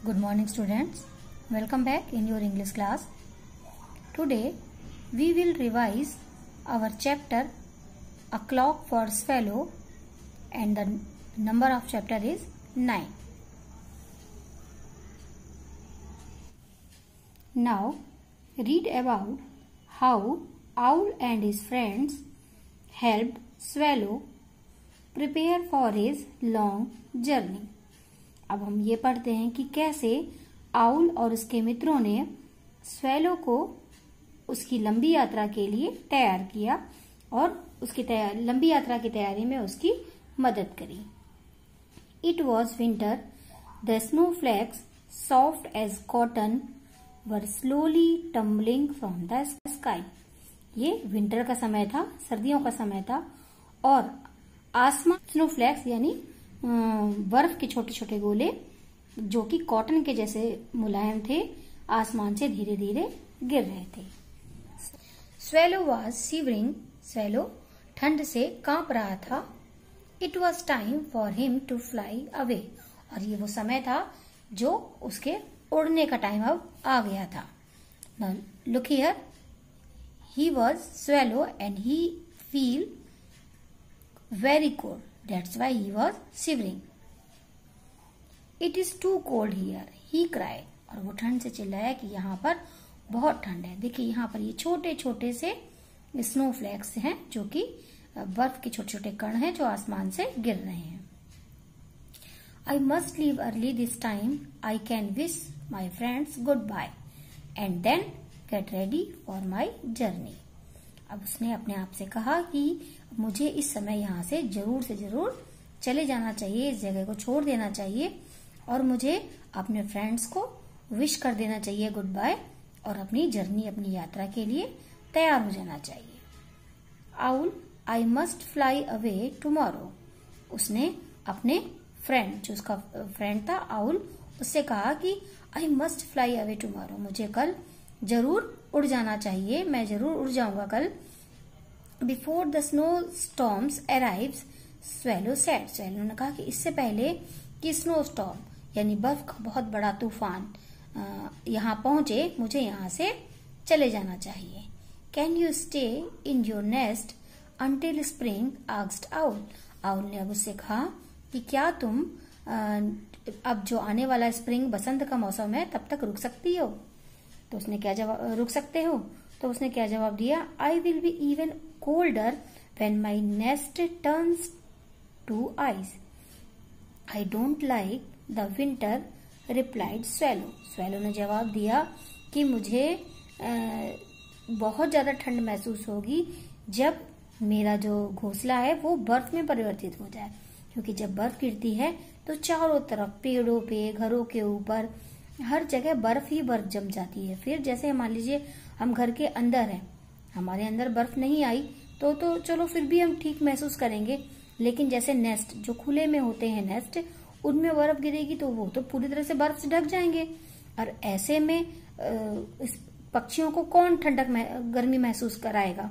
Good morning students. Welcome back in your English class. Today we will revise our chapter A Clock for Swallow and the number of chapter is 9. Now read about how Owl and his friends helped Swallow prepare for his long journey. अब हम ये पढ़ते हैं कि कैसे आउल और उसके मित्रों ने स्वेलो को उसकी लंबी यात्रा के लिए तैयार किया और उसकी लंबी यात्रा की तैयारी में उसकी मदद करी। It was winter. The snow flakes soft as cotton were slowly tumbling from the sky. ये विंटर का समय था, सर्दियों का समय था और आसमान स्नो फ्लैक्स यानी बर्फ के छोटे छोटे गोले जो कि कॉटन के जैसे मुलायम थे, आसमान से धीरे धीरे गिर रहे थे। Swallow was shivering. स्वेलो ठंड से कांप रहा था। It was time for him to fly away. और ये वो समय था जो उसके उड़ने का टाइम अब आ गया था। Now look here, he was swallow and he feel very cold. That's why he was shivering. It is too cold here, he cried. और वो ठंड से चिल्लाया कि यहाँ पर बहुत ठंड है। देखिए यहाँ पर ये छोटे छोटे से स्नो फ्लैक्स हैं जो कि बर्फ के छोटे छोटे कण हैं जो आसमान से गिर रहे हैं। I must leave early this time. I can wish my friends goodbye and then get ready for my journey. अब उसने अपने आप से कहा कि मुझे इस समय यहाँ से जरूर चले जाना चाहिए, इस जगह को छोड़ देना चाहिए और मुझे अपने फ्रेंड्स को विश कर देना चाहिए गुड बाय और अपनी जर्नी, अपनी यात्रा के लिए तैयार हो जाना चाहिए। Owl, I must fly away tomorrow. उसने अपने फ्रेंड, जो उसका फ्रेंड था आउल, उससे कहा कि I must fly away tomorrow, मुझे कल जरूर उड़ जाना चाहिए, मैं जरूर उड़ जाऊंगा कल। Before the snow storms arrives, swallow said. Swallow ने कहा कि इससे पहले कि स्नो स्टॉर्म यानी बर्फ का बहुत बड़ा तूफान यहाँ पहुंचे, मुझे यहाँ से चले जाना चाहिए। Can you stay in your nest until spring, asked owl. Owl ने अब उससे कहा कि क्या तुम अब जो आने वाला स्प्रिंग, बसंत का मौसम है, तब तक रुक सकती हो? तो उसने क्या जवाब, रुक सकते हो? तो उसने क्या जवाब दिया? I will be even colder when my nest turns to ice. I don't like the winter, replied swallow. Swallow ने जवाब दिया कि मुझे बहुत ज्यादा ठंड महसूस होगी जब मेरा जो घोंसला है वो बर्फ में परिवर्तित हो जाए, क्योंकि जब बर्फ गिरती है तो चारों तरफ पेड़ों पे, घरों के ऊपर, हर जगह बर्फ ही बर्फ जम जाती है। फिर जैसे मान लीजिए हम घर के अंदर हैं, हमारे अंदर बर्फ नहीं आई तो चलो फिर भी हम ठीक महसूस करेंगे, लेकिन जैसे नेस्ट जो खुले में होते हैं नेस्ट, उनमें बर्फ गिरेगी तो वो तो पूरी तरह से बर्फ से ढक जाएंगे और ऐसे में इस पक्षियों को कौन ठंडक में गर्मी महसूस कराएगा?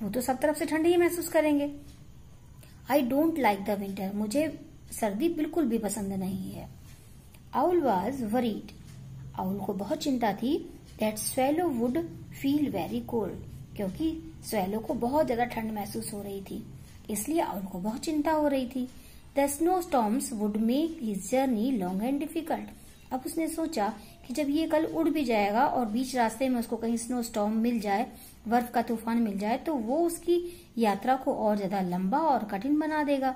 वो तो सब तरफ से ठंड ही महसूस करेंगे। आई डोंट लाइक द विंटर, मुझे सर्दी बिल्कुल भी पसंद नहीं है। Owl was worried. आउल को बहुत चिंता थी that swallow would feel very cold, क्योंकि स्वेलो को बहुत ज्यादा ठंड महसूस हो रही थी, इसलिए आउल को बहुत चिंता हो रही थी। The snow storms would make his journey long and difficult. अब उसने सोचा कि जब ये कल उड़ भी जाएगा और बीच रास्ते में उसको कहीं स्नो स्टॉर्म मिल जाए, बर्फ का तूफान मिल जाए, तो वो उसकी यात्रा को और ज्यादा लंबा और कठिन बना देगा।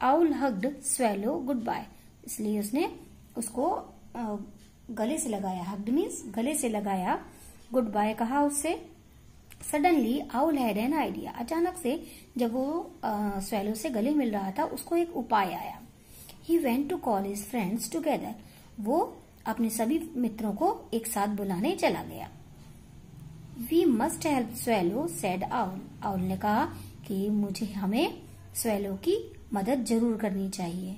Owl hugged swallow goodbye, इसलिए उसने उसको गले से लगाया। हग्ड मीन्स गले से लगाया, गुड बाय कहा उससे। Suddenly owl had an idea. अचानक से जब वो स्वेलो से गले मिल रहा था, उसको एक उपाय आया। He went to call his friends together. वो अपने सभी मित्रों को एक साथ बुलाने चला गया। We must help swallow, said owl. Owl ने कहा कि हमें स्वेलो की मदद जरूर करनी चाहिए।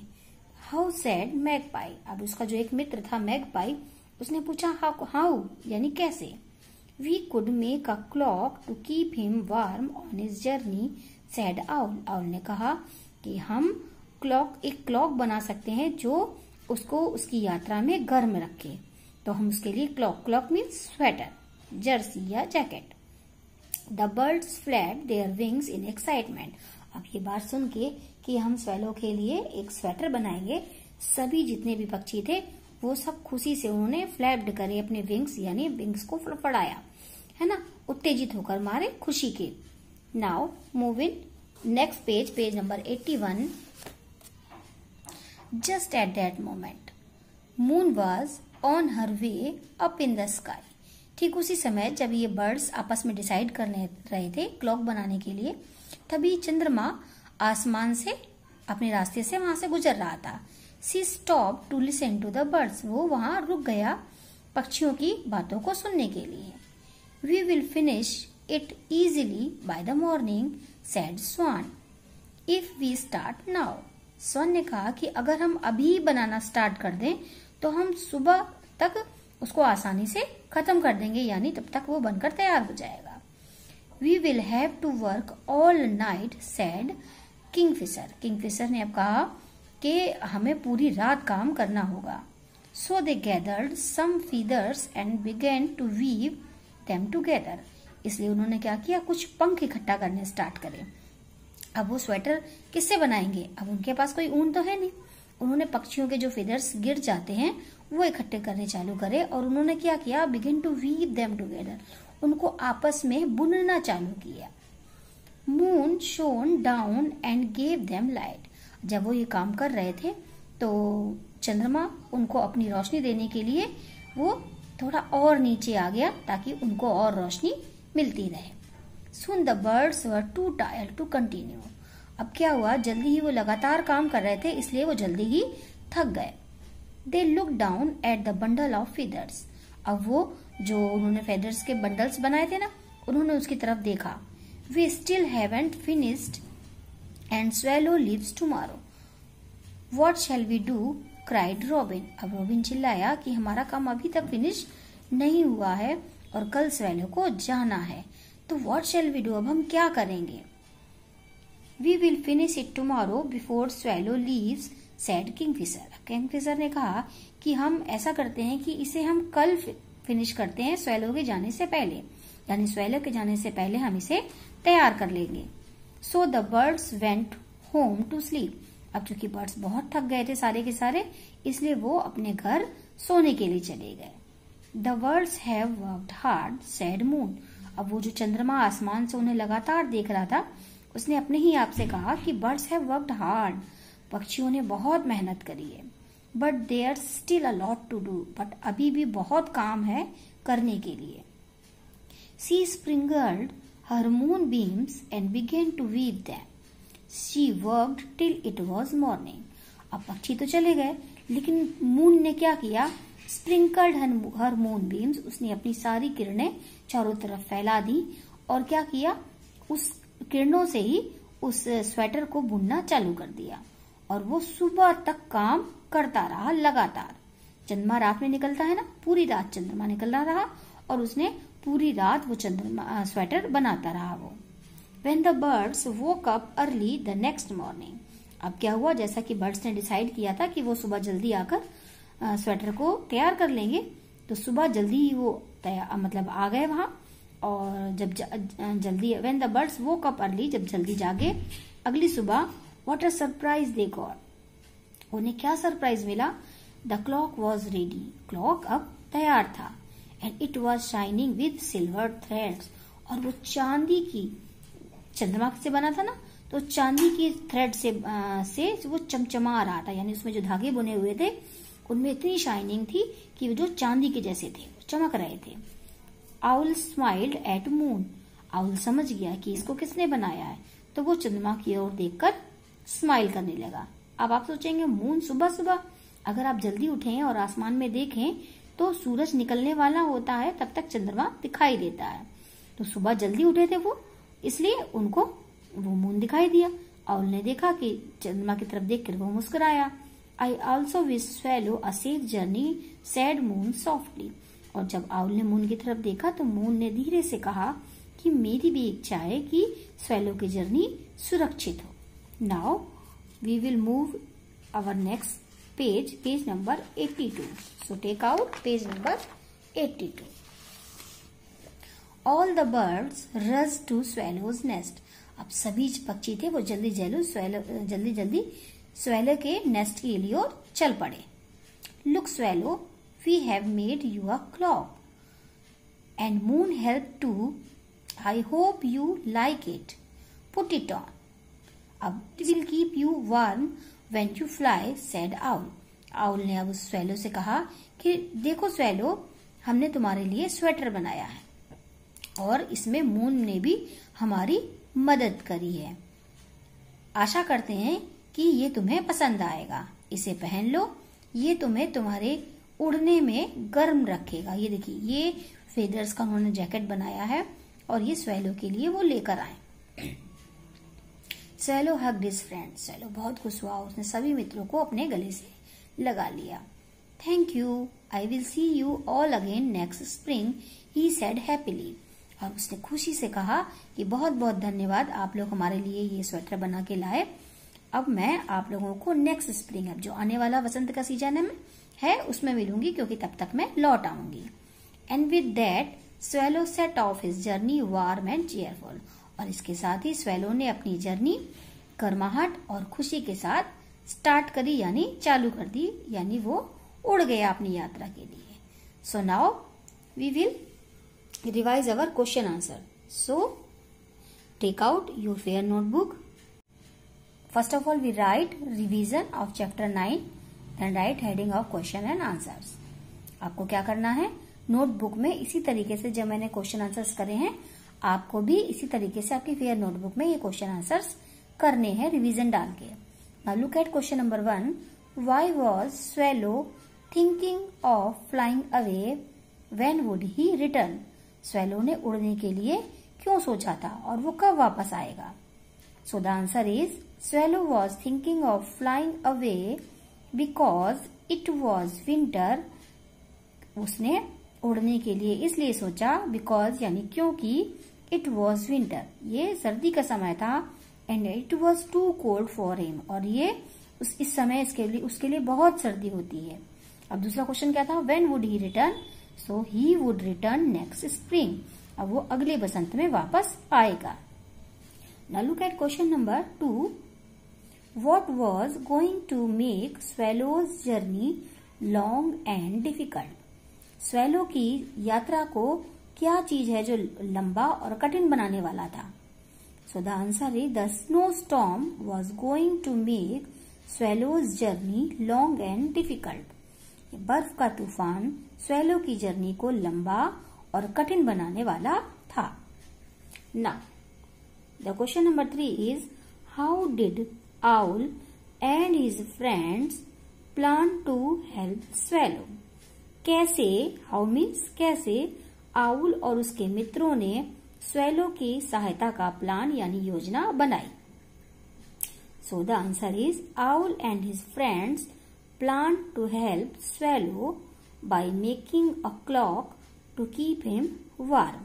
How said magpie. अब उसका जो एक मित्र था मैगपाई, उसने पूछा हाउ यानी कैसे। We could make a cloak to keep him warm on his journey, said owl. Owl ने कहा कि हम एक क्लॉक बना सकते हैं जो उसको उसकी यात्रा में गर्म रखे। तो हम उसके लिए cloak, cloak means sweater, jersey या jacket. The birds flap their wings in excitement. अब ये बात सुन के कि हम स्वेलो के लिए एक स्वेटर बनाएंगे, सभी जितने भी पक्षी थे वो सब खुशी से उन्होंने फ्लैप्ड करे अपने विंग्स, यानी विंग्स को फड़फड़ाया, है ना, उत्तेजित होकर मारे खुशी के। Now move in next page, page number 81। Just at that moment moon was on her way up in the sky. ठीक उसी समय जब ये बर्ड्स आपस में डिसाइड करने रहे थे क्लॉक बनाने के लिए, तभी चंद्रमा आसमान से अपने रास्ते से वहां से गुजर रहा था। She stop to listen to the birds. वो वहां रुक गया पक्षियों की बातों को सुनने के लिए। We will finish it easily by the morning, said swan, if we start now. Swan ने कहा कि अगर हम अभी बनाना स्टार्ट कर दें तो हम सुबह तक उसको आसानी से खत्म कर देंगे, यानी तब तक वो बनकर तैयार हो जाएगा। We will have to work all night, said kingfisher. Kingfisher ने अब कहा कि हमें पूरी रात काम करना होगा। So they gathered some feathers and began to weave them together. इसलिए उन्होंने क्या किया, कुछ पंख इकट्ठा करने स्टार्ट करे। अब वो स्वेटर किससे बनाएंगे, अब उनके पास कोई ऊन तो है नहीं। उन्होंने पक्षियों के जो फेदर्स गिर जाते हैं वो इकट्ठे करने चालू करे और उन्होंने क्या किया, begin to weave them together, उनको आपस में बुनना चालू किया। Moon shone down and gave them light. जब वो ये काम कर रहे थे तो चंद्रमा उनको अपनी रोशनी देने के लिए वो थोड़ा और नीचे आ गया ताकि उनको और रोशनी मिलती रहे। Soon the birds were too tired to continue. अब क्या हुआ, जल्दी ही वो लगातार काम कर रहे थे इसलिए वो जल्दी ही थक गए। They looked down at the bundle of feathers. अब वो जो उन्होंने फेदर्स के बंडल्स बनाए थे ना, उन्होंने उसकी तरफ देखा। We still haven't finished and swallow leaves tomorrow. What shall we do? cried Robin. अब रॉबिन चिल्लाया कि हमारा काम अभी तक फिनिश नहीं हुआ है और कल स्वेलो को जाना है। तो what shall we do? अब हम क्या करेंगे? We will finish it tomorrow before swallow leaves, said Kingfisher. Kingfisher ने कहा कि हम ऐसा करते हैं कि इसे हम कल फिनिश करते हैं स्वेलो के जाने से पहले, यानी स्वेलो के जाने से पहले हम इसे तैयार कर लेंगे। So the birds went home to sleep. अब चूंकि बर्ड्स बहुत थक गए थे सारे के सारे, इसलिए वो अपने घर सोने के लिए चले गए। The birds have worked hard, said moon. अब वो जो चंद्रमा आसमान से उन्हें लगातार देख रहा था, उसने अपने ही आप से कहा कि बर्ड्स हैव वर्कड हार्ड, पक्षियों ने बहुत मेहनत करी है। But there still a lot to do, but अभी भी बहुत काम है करने के लिए। She sprinkled her moon beams and began to weave them. She worked till it was morning. अब पक्षी तो चले गए, लेकिन मून ने क्या किया, स्प्रिंकल्ड हर मून बीम्स, उसने अपनी सारी किरणें चारों तरफ फैला दी और क्या किया, उस किरणों से ही उस स्वेटर को बुनना चालू कर दिया और वो सुबह तक काम करता रहा लगातार। चंद्रमा रात में निकलता है ना, पूरी रात चंद्रमा निकलता रहा और उसने पूरी रात वो चंद्रमा स्वेटर बनाता रहा वो। When the birds woke up early the next morning. अब क्या हुआ, जैसा कि बर्ड्स ने डिसाइड किया था कि वो सुबह जल्दी आकर स्वेटर को तैयार कर लेंगे, तो सुबह जल्दी ही वो मतलब आ गए वहां। और जब जल्दी when the birds woke up early, जब जल्दी जागे अगली सुबह, what a surprise they got. उन्हें क्या सरप्राइज मिला, the clock was ready. Clock अब तैयार था and it was shining with silver threads. और वो चांदी की, चंद्रमा से बना था ना, तो चांदी की थ्रेड से वो चमचमा रहा था, यानी उसमें जो धागे बुने हुए थे उनमें इतनी शाइनिंग थी कि वो जो चांदी के जैसे थे, चमक रहे थे। Owl smiled at moon. Owl समझ गया कि इसको किसने बनाया है, तो वो चंद्रमा की ओर देखकर स्माइल करने लगा। अब आप सोचेंगे मून सुबह सुबह, अगर आप जल्दी उठें और आसमान में देखें तो सूरज निकलने वाला होता है, तब तक चंद्रमा दिखाई देता है। तो सुबह जल्दी उठे थे वो, इसलिए उनको वो मून दिखाई दिया। आउल ने देखा कि चंद्रमा की तरफ देखकर वो मुस्कुराया। I also wish swallow a safe journey, sad moon softly. और जब आउल ने मून की तरफ देखा तो मून ने धीरे से कहा कि मेरी भी इच्छा है कि स्वेलो की जर्नी सुरक्षित हो. Now we will move our next page number 82. So take out page number 82. All the birds rushed to swallow's nest. अब सभी पक्षी थे वो जल्दी swallow के नेस्ट के लिए और चल पड़े. Look swallow, we have made you a clock and moon helped too. I hope you like it. Put it on. अब it will keep you warm when you fly, said owl. Owl ने अब उस swallow से कहा कि देखो swallow, हमने तुम्हारे लिए स्वेटर बनाया है और इसमें मून ने भी हमारी मदद करी है. आशा करते हैं कि ये तुम्हें पसंद आएगा. इसे पहन लो, ये तुम्हें तुम्हारे उड़ने में गर्म रखेगा. ये देखिए, ये फेदर्स का उन्होंने जैकेट बनाया है और ये स्वेलो के लिए वो लेकर आए. Swallow hugged his friend. Swallow बहुत खुश हुआ, उसने सभी मित्रों को अपने गले से लगा लिया. Thank you, I will see you all again next spring, he said happily. और उसने खुशी से कहा कि बहुत बहुत धन्यवाद, आप लोग हमारे लिए ये स्वेटर बना के लाए. अब मैं आप लोगों को नेक्स्ट स्प्रिंग, अब जो आने वाला वसंत का सीजन है उसमें मिलूंगी, क्योंकि तब तक मैं लौट आऊंगी. And with that swallow set of his journey warm and cheerful. और इसके साथ ही स्वेलो ने अपनी जर्नी गर्माहट और खुशी के साथ स्टार्ट करी, यानी चालू कर दी, यानी वो उड़ गया अपनी यात्रा के लिए. So now we will revise our question answer. So take out your fair notebook. First of all we write revision of chapter 9, then write heading of question and answers. आपको क्या करना है, नोटबुक में इसी तरीके से जब मैंने क्वेश्चन आंसर्स करे हैं, आपको भी इसी तरीके से आपकी फेयर नोटबुक में ये क्वेश्चन आंसर्स करने हैं रिवीजन डाल के. Now look at question number 1. Why was swallow thinking of flying away? When would he return? Swallow ने उड़ने के लिए क्यों सोचा था और वो कब वापस आएगा? सो the answer is swallow was thinking of flying away because it was winter. उसने उड़ने के लिए इसलिए सोचा, बिकॉज यानी क्योंकि, इट वॉज विंटर, ये सर्दी का समय था, and it was too cold for him, और ये इस समय उसके लिए बहुत सर्दी होती है. अब दूसरा क्वेश्चन क्या था, when would he return? So he would return next spring. अब वो अगले बसंत में वापस आएगा. Now look at question number 2. What was going to make swallow's journey long and difficult? swallow की यात्रा को क्या चीज है जो लंबा और कठिन बनाने वाला था? So the answer is the snowstorm was going to make swallow's journey long and difficult. बर्फ का तूफान स्वेलो की जर्नी को लंबा और कठिन बनाने वाला था. Now the question number 3 is how did owl and his friends plan to help swallow? कैसे, हाउ मीन्स कैसे, आउल और उसके मित्रों ने स्वेलो की सहायता का प्लान यानी योजना बनाई. सो the answer is owl and his friends planned to help swallow by making a clock to keep him warm.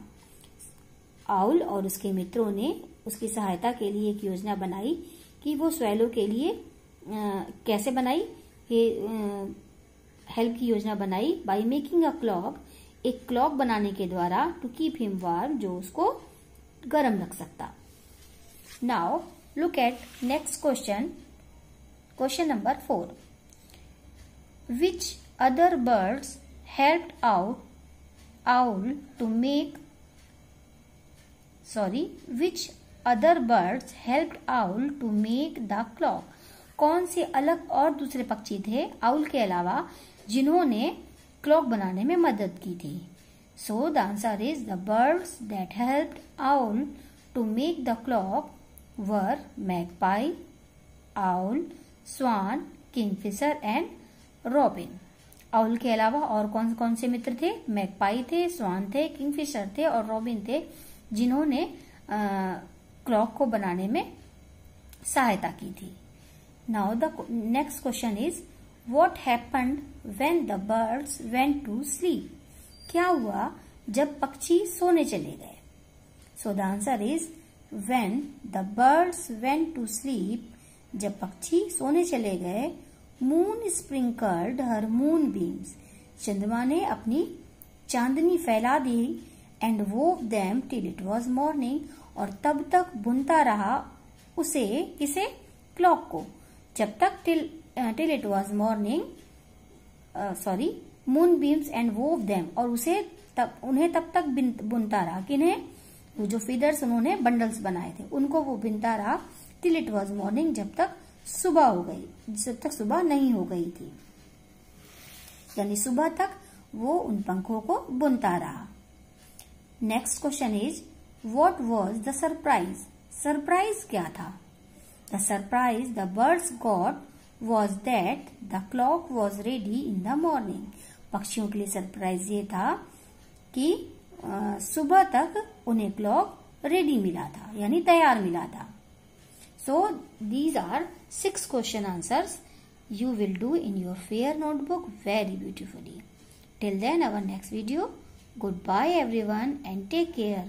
Owl और उसके मित्रों ने उसकी सहायता के लिए एक योजना बनाई कि वो स्वेलो के लिए कैसे बनाई, हेल्प की योजना बनाई बाय मेकिंग अ क्लॉक, एक क्लॉक बनाने के द्वारा, टू कीप हिम वार्म, जो उसको गर्म रख सकता. Now look at next question, question number 4. Which other birds helped owl to make? Which other birds helped owl to make the clock? कौन से अलग और दूसरे पक्षी थे आउल के अलावा जिन्होंने क्लॉक बनाने में मदद की थी? So the answer is the birds that helped owl to make the clock were magpie, owl, swan, kingfisher and robin. Owl के अलावा और कौन कौन से मित्र थे? मैगपाई थे, स्वान थे, किंगफिशर थे और रॉबिन थे, जिन्होंने क्लॉक को बनाने में सहायता की थी. Now the next question is what happened when the birds went to sleep? क्या हुआ जब पक्षी सोने चले गए? So the answer is when the birds went to sleep, जब पक्षी सोने चले गए, moon sprinkled her moon beams, चंद्रमा ने अपनी चांदनी फैला दी, and wove them till it was morning, और तब तक बुनता रहा उसे, किसे, क्लॉक को, जब तक till it was morning, moon beams and wove them, और उन्हें तब तक बुनता रहा, किन्हें, वो जो फीदर्स उन्होंने बंडल्स बनाए थे उनको वो बुनता रहा, टिल इट वॉज मॉर्निंग, जब तक सुबह हो गई, जब तक सुबह नहीं हो गई थी, यानी सुबह तक वो उन पंखों को बुनता रहा। Next question is what was the surprise, surprise क्या था? The surprise the birds got was that the clock was ready in the morning, पक्षियों के लिए सरप्राइज ये था कि सुबह तक उन्हें क्लॉक रेडी मिला था, यानी तैयार मिला था। So these are 6 question answers you will do in your fair notebook very beautifully. Till then, our next video. Goodbye everyone and take care.